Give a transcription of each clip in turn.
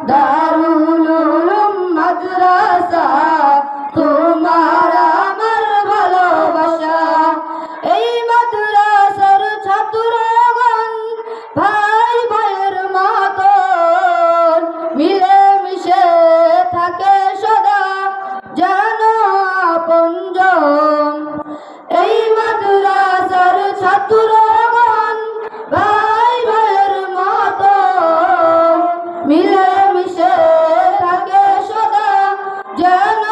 দারুল উলুম মাদ্রাসা তোমার আমার ভালোবাসা। এই মাদ্রাসার ছাত্রগণ ভাই ভাইয়ের মতন মিলেমিশে থাকে সদা যেন আপনজন। এই মাদ্রাসার ছাত্রগণ ভাই ভাইয়ের মতন মিলেমিশে থাকে সদা যেন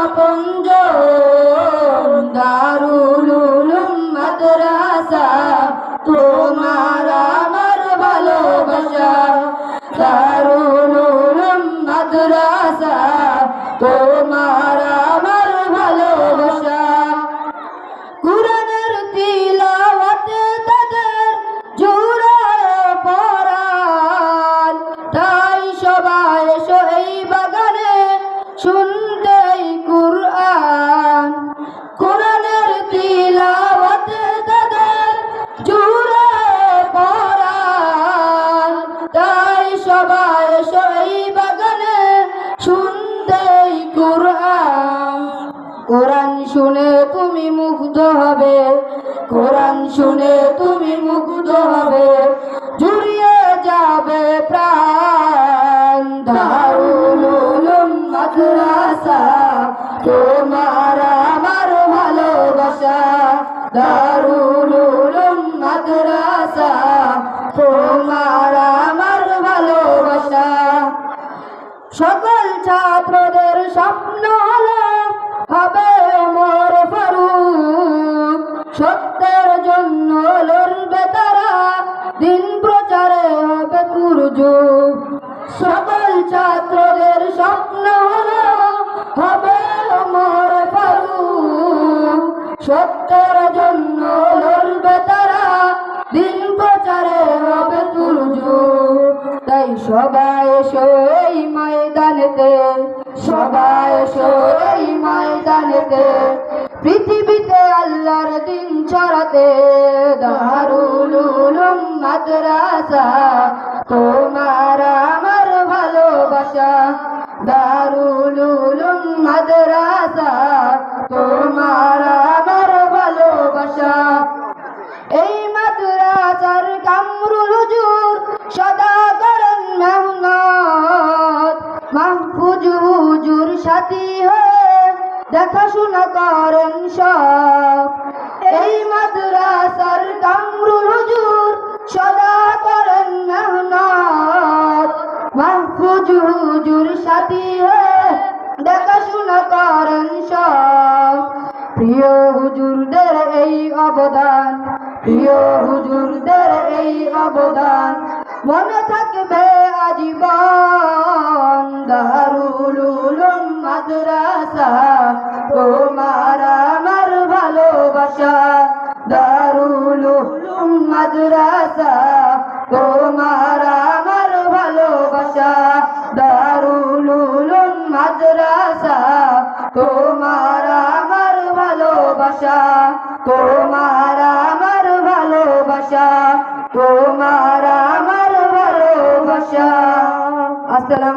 আপনজন। দারুল উলুম মাদ্রাসা তোমার আমার ভালোবাসা। দারুল উলুম মাদ্রাসা তোমার আমার ভালোবাসা। কুরআনের তিলাওয়াতে তাদের জোড়ায় পরাণ, তাই সবাই এসো এই বাগানে শুনতেই কুরআন। কুরআনের তিলাওয়াতে তাদের জোড়ায় পরাণ, তাই সবাই এসো এই বাগানে শুনতেই কুরআন। কোরআন শুনে তুমি মুগ্ধ হবে, কোরআন শুনে তুমি মুগ্ধ হবে, জুড়িয়ে যাবে প্রাণ। দারুল উলুম মাদ্রাসা তোমার আমার ভালোবাসা। দারুল উলুম মাদ্রাসা তোমার আমার ভালোবাসা। সকল ছাত্রদের স্বপ্ন হলো হবে ওমর ফারুক, সত্যের জন্য লড়বে তারা, দিন প্রচারে হবে দুর্যোগ। সকল ছাত্রদের স্বপ্ন হলো হবে ওমর ফারুক, সত্যের জন্য লড়বে তারা, দিন প্রচারে হবে দুর্যোগ। তাই সবাই এসো এই ময়দানেতে, সবাই এসো এই ময়দানেতে, পৃথিবীতে আল্লাহর দিন ছড়াতে। দারুল উলুম মাদ্রাসা তোমার আমার ভালোবাসা। দারুল উলুম মাদ্রাসা তোমার আমার ভালোবাসা। এই মাদ্রাসার কামরুল হুজুর সদা করেন মেহনত, মাহফুজ হুজুর সাথী হয়ে দেখাশোনা করেন সব। এই মাদ্রাসার কামরুল হুজুর সদা করেন মেহনত, মাহফুজ হুজুর সাথী হয়ে দেখাশোনা করেন সব। প্রিয় হুজুরদের এই অবদান, প্রিয় হুজুরদের এই অবদান মনে থাকবে আজীবন। দারুল উলুম মাদ্রাসা তোমার আমার ভালোবাসা। দারুল উলুম মাদ্রাসা তোমার আমার ভালোবাসা। দারুল উলুম মাদ্রাসা তোমার আমার ভালোবাসা। তোমার আমার ভালোবাসা, তোমার আমার ভালোবাসা। আসসালাম।